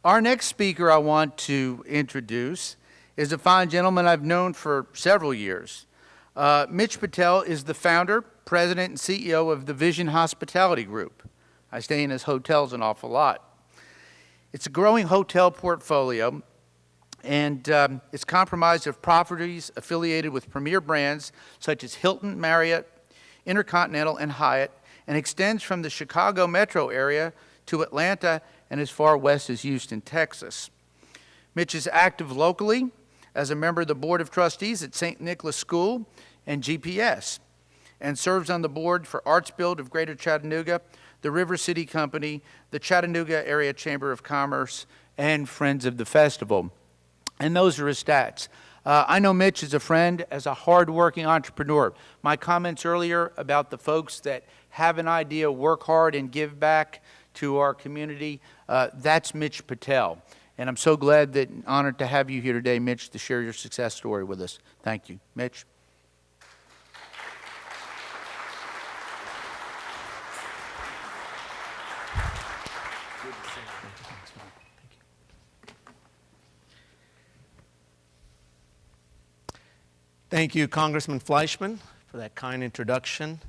Our next speaker I want to introduce is a fine gentleman I've known for several years. Mitch Patel is the founder, president, and CEO of the Vision Hospitality Group. I stay in his hotels an awful lot. It's a growing hotel portfolio, and it's comprised of properties affiliated with premier brands such as Hilton, Marriott, Intercontinental, and Hyatt, and extends from the Chicago metro area to Atlanta and as far west as Houston, Texas. Mitch is active locally as a member of the Board of Trustees at St. Nicholas School and GPS, and serves on the board for Arts Build of Greater Chattanooga, the River City Company, the Chattanooga Area Chamber of Commerce, and Friends of the Festival. And those are his stats. I know Mitch as a friend, as a hard-working entrepreneur. My comments earlier about the folks that have an idea, work hard, and give back to our community, that's Mitch Patel. And I'm so glad and honored to have you here today, Mitch, to share your success story with us. Thank you. Mitch. Thank you, Congressman Fleischman, for that kind introduction.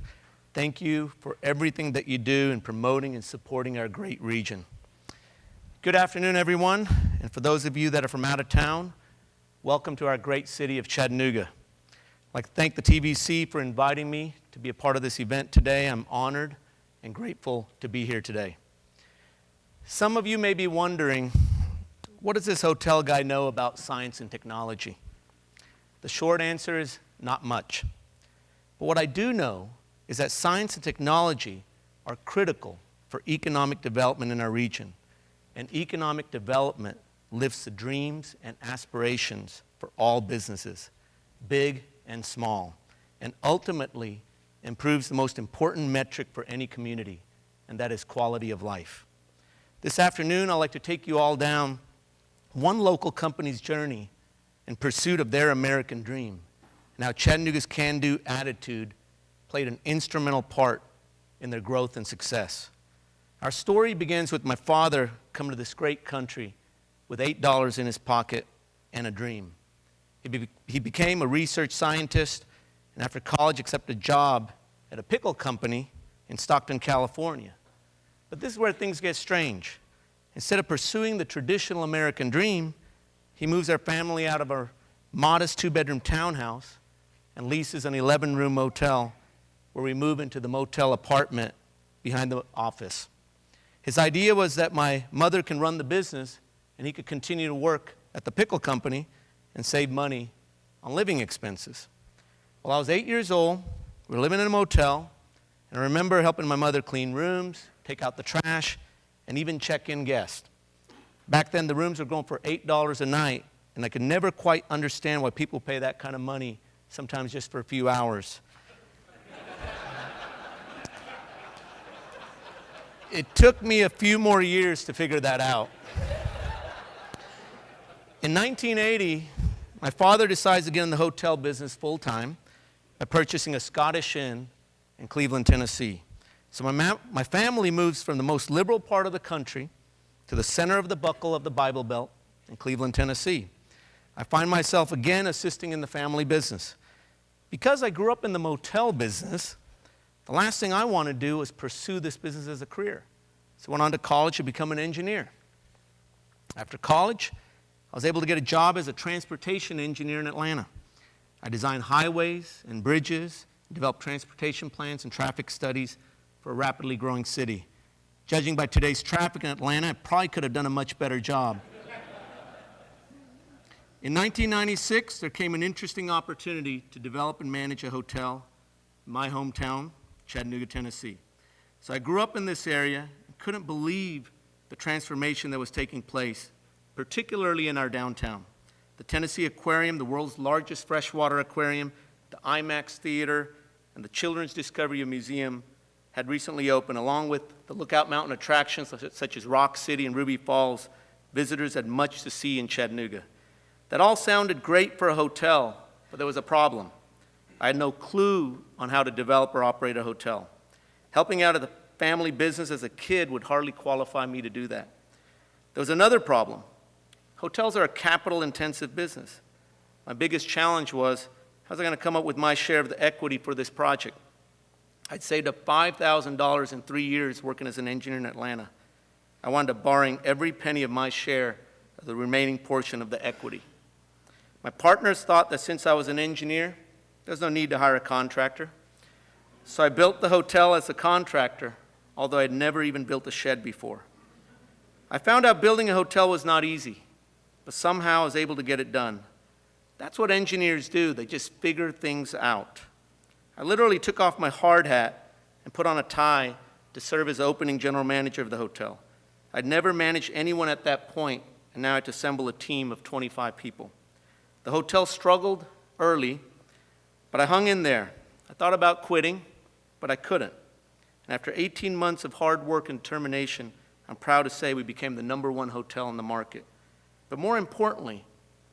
Thank you for everything that you do in promoting and supporting our great region. Good afternoon, everyone. And for those of you that are from out of town, welcome to our great city of Chattanooga. I'd like to thank the TVC for inviting me to be a part of this event today. I'm honored and grateful to be here today. Some of you may be wondering, what does this hotel guy know about science and technology? The short answer is not much. But what I do know is that science and technology are critical for economic development in our region. And economic development lifts the dreams and aspirations for all businesses, big and small, and ultimately improves the most important metric for any community, and that is quality of life. This afternoon, I'd like to take you all down one local company's journey in pursuit of their American dream, and how Chattanooga's can-do attitude played an instrumental part in their growth and success. Our story begins with my father coming to this great country with $8 in his pocket and a dream. He became a research scientist, and after college accepted a job at a pickle company in Stockton, California. But this is where things get strange. Instead of pursuing the traditional American dream, he moves our family out of our modest two-bedroom townhouse and leases an 11-room motel where we move into the motel apartment behind the office. His idea was that my mother can run the business and he could continue to work at the pickle company and save money on living expenses. Well, I was 8 years old, we were living in a motel, and I remember helping my mother clean rooms, take out the trash, and even check in guests. Back then, the rooms were going for $8 a night, and I could never quite understand why people pay that kind of money, sometimes just for a few hours. It took me a few more years to figure that out. In 1980, my father decides to get in the hotel business full-time by purchasing a Scottish Inn in Cleveland, Tennessee. So my family moves from the most liberal part of the country to the center of the buckle of the Bible Belt in Cleveland, Tennessee. I find myself again assisting in the family business. Because I grew up in the motel business, the last thing I wanted to do was pursue this business as a career. So I went on to college to become an engineer. After college, I was able to get a job as a transportation engineer in Atlanta. I designed highways and bridges, developed transportation plans and traffic studies for a rapidly growing city. Judging by today's traffic in Atlanta, I probably could have done a much better job. In 1996, there came an interesting opportunity to develop and manage a hotel in my hometown, Chattanooga, Tennessee. So I grew up in this area and couldn't believe the transformation that was taking place, particularly in our downtown. The Tennessee Aquarium, the world's largest freshwater aquarium, the IMAX Theater, and the Children's Discovery Museum had recently opened, along with the Lookout Mountain attractions such as Rock City and Ruby Falls. Visitors had much to see in Chattanooga. That all sounded great for a hotel, but there was a problem. I had no clue on how to develop or operate a hotel. Helping out of the family business as a kid would hardly qualify me to do that. There was another problem. Hotels are a capital-intensive business. My biggest challenge was, how's I going to come up with my share of the equity for this project? I'd saved up $5,000 in 3 years working as an engineer in Atlanta. I wound up borrowing every penny of my share of the remaining portion of the equity. My partners thought that since I was an engineer, there's no need to hire a contractor. So I built the hotel as a contractor, although I'd never even built a shed before. I found out building a hotel was not easy, but somehow I was able to get it done. That's what engineers do. They just figure things out. I literally took off my hard hat and put on a tie to serve as opening general manager of the hotel. I'd never managed anyone at that point, and now I had to assemble a team of 25 people. The hotel struggled early, but I hung in there. I thought about quitting, but I couldn't. And after 18 months of hard work and determination, I'm proud to say we became the #1 hotel in the market. But more importantly,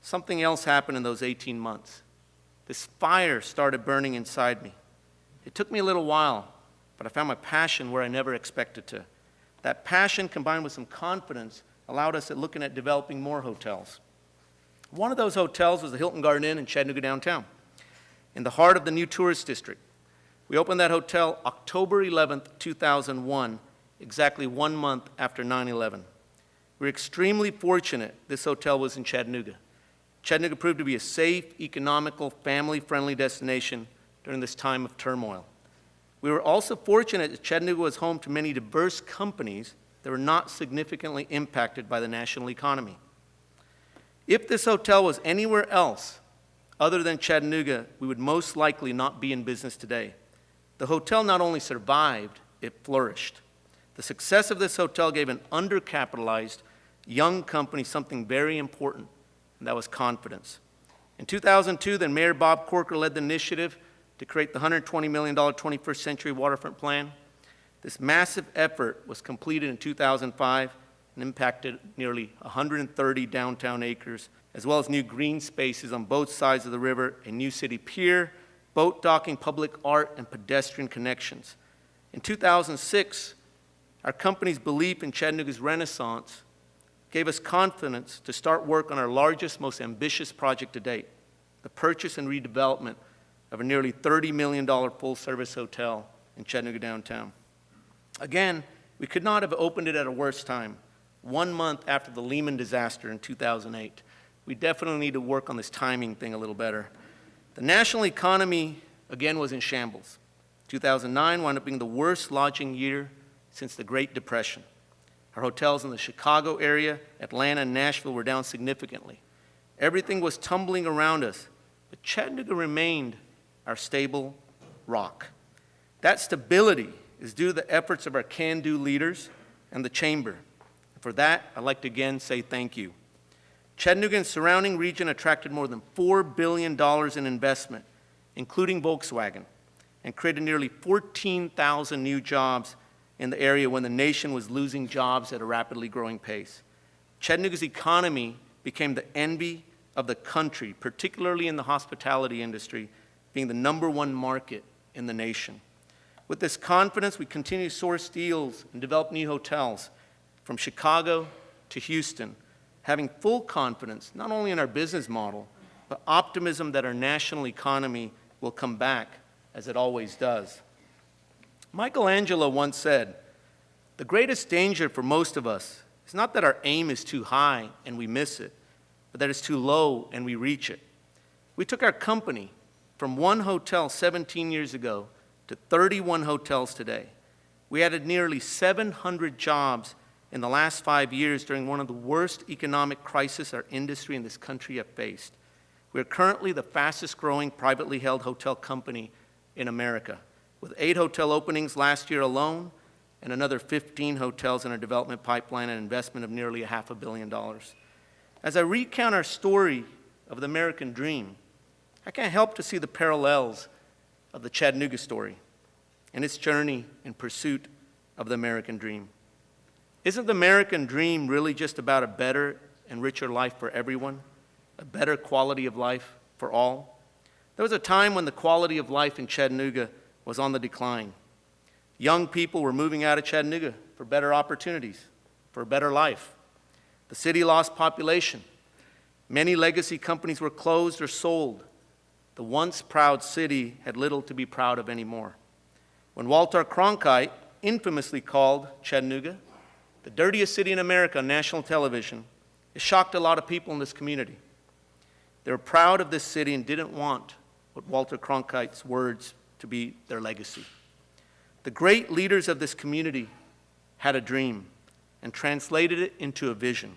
something else happened in those 18 months. This fire started burning inside me. It took me a little while, but I found my passion where I never expected to. That passion, combined with some confidence, allowed us at looking at developing more hotels. One of those hotels was the Hilton Garden Inn in Chattanooga downtown, in the heart of the new tourist district. We opened that hotel October 11th, 2001, exactly 1 month after 9/11. We're extremely fortunate this hotel was in Chattanooga. Chattanooga proved to be a safe, economical, family-friendly destination during this time of turmoil. We were also fortunate that Chattanooga was home to many diverse companies that were not significantly impacted by the national economy. If this hotel was anywhere else other than Chattanooga, we would most likely not be in business today. The hotel not only survived, it flourished. The success of this hotel gave an undercapitalized young company something very important, and that was confidence. In 2002, then Mayor Bob Corker led the initiative to create the $120 million 21st Century Waterfront Plan. This massive effort was completed in 2005 and impacted nearly 130 downtown acres, as well as new green spaces on both sides of the river, a new city pier, boat docking, public art, and pedestrian connections. In 2006, our company's belief in Chattanooga's renaissance gave us confidence to start work on our largest, most ambitious project to date, the purchase and redevelopment of a nearly $30 million full-service hotel in Chattanooga downtown. Again, we could not have opened it at a worse time, 1 month after the Lehman disaster in 2008. We definitely need to work on this timing thing a little better. The national economy, again, was in shambles. 2009 wound up being the worst lodging year since the Great Depression. Our hotels in the Chicago area, Atlanta, and Nashville were down significantly. Everything was tumbling around us, but Chattanooga remained our stable rock. That stability is due to the efforts of our can-do leaders and the Chamber. For that, I'd like to again say thank you. Chattanooga and surrounding region attracted more than $4 billion in investment, including Volkswagen, and created nearly 14,000 new jobs in the area when the nation was losing jobs at a rapidly growing pace. Chattanooga's economy became the envy of the country, particularly in the hospitality industry, being the #1 market in the nation. With this confidence, we continue to source deals and develop new hotels from Chicago to Houston, having full confidence not only in our business model, but optimism that our national economy will come back as it always does. Michelangelo once said, "The greatest danger for most of us is not that our aim is too high and we miss it, but that it's too low and we reach it." We took our company from 1 hotel 17 years ago to 31 hotels today. We added nearly 700 jobs in the last 5 years during one of the worst economic crises our industry and this country have faced. We are currently the fastest growing privately held hotel company in America, with 8 hotel openings last year alone and another 15 hotels in our development pipeline and an investment of nearly $500 million. As I recount our story of the American dream, I can't help to see the parallels of the Chattanooga story and its journey in pursuit of the American dream. Isn't the American dream really just about a better and richer life for everyone, a better quality of life for all? There was a time when the quality of life in Chattanooga was on the decline. Young people were moving out of Chattanooga for better opportunities, for a better life. The city lost population. Many legacy companies were closed or sold. The once proud city had little to be proud of anymore. When Walter Cronkite infamously called Chattanooga the dirtiest city in America on national television, it shocked a lot of people in this community. They were proud of this city and didn't want what Walter Cronkite's words to be their legacy. The great leaders of this community had a dream and translated it into a vision.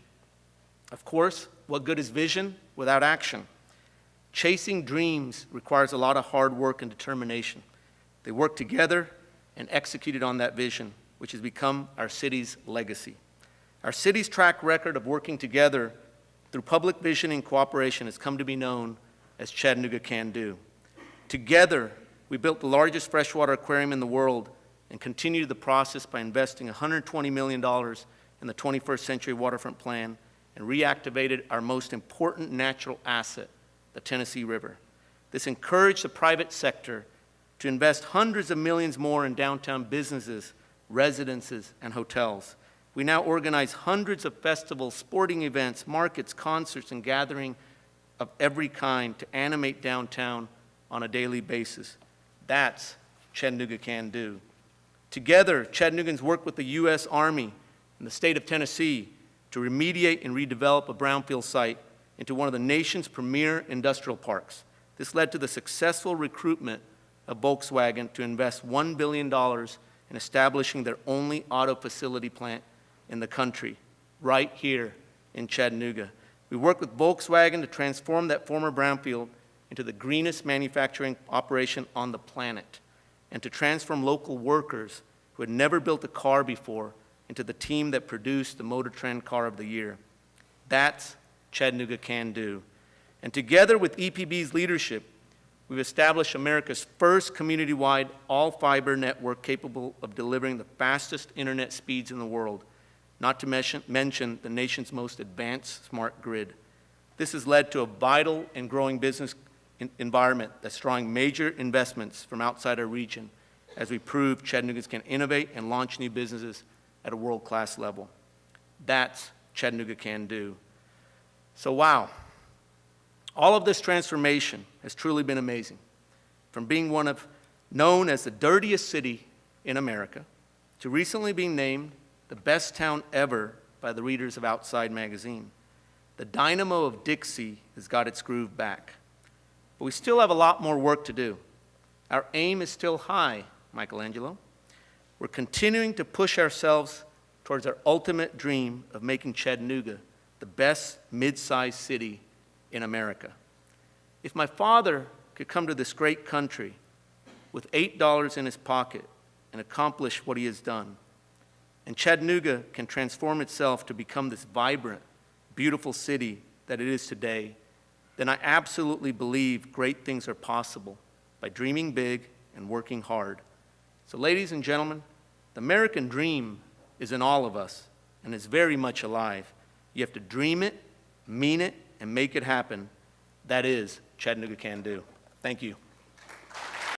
Of course, what good is vision without action? Chasing dreams requires a lot of hard work and determination. They worked together and executed on that vision, which has become our city's legacy. Our city's track record of working together through public vision and cooperation has come to be known as Chattanooga Can Do. Together, we built the largest freshwater aquarium in the world and continued the process by investing $120 million in the 21st Century Waterfront Plan and reactivated our most important natural asset, the Tennessee River. This encouraged the private sector to invest hundreds of millions more in downtown businesses, residences, and hotels. We now organize hundreds of festivals, sporting events, markets, concerts, and gatherings of every kind to animate downtown on a daily basis. That's Chattanooga Can Do. Together, Chattanoogans work with the U.S. Army and the state of Tennessee to remediate and redevelop a brownfield site into one of the nation's premier industrial parks. This led to the successful recruitment of Volkswagen to invest $1 billion in establishing their only auto facility plant in the country, right here in Chattanooga. We worked with Volkswagen to transform that former brownfield into the greenest manufacturing operation on the planet, and to transform local workers who had never built a car before into the team that produced the Motor Trend Car of the Year. That's Chattanooga Can Do. And together with EPB's leadership, we've established America's first community-wide all-fiber network capable of delivering the fastest internet speeds in the world, not to mention the nation's most advanced smart grid. This has led to a vital and growing business environment that's drawing major investments from outside our region as we prove Chattanoogans can innovate and launch new businesses at a world-class level. That's Chattanooga Can Do. So wow, all of this transformation has truly been amazing. From being known as the dirtiest city in America to recently being named the best town ever by the readers of Outside magazine. The dynamo of Dixie has got its groove back. But we still have a lot more work to do. Our aim is still high, Michelangelo. We're continuing to push ourselves towards our ultimate dream of making Chattanooga the best mid-sized city in America. If my father could come to this great country with $8 in his pocket and accomplish what he has done, and Chattanooga can transform itself to become this vibrant, beautiful city that it is today, then I absolutely believe great things are possible by dreaming big and working hard. So ladies and gentlemen, the American dream is in all of us and is very much alive. You have to dream it, mean it, and make it happen. That is Chattanooga Can Do. Thank you.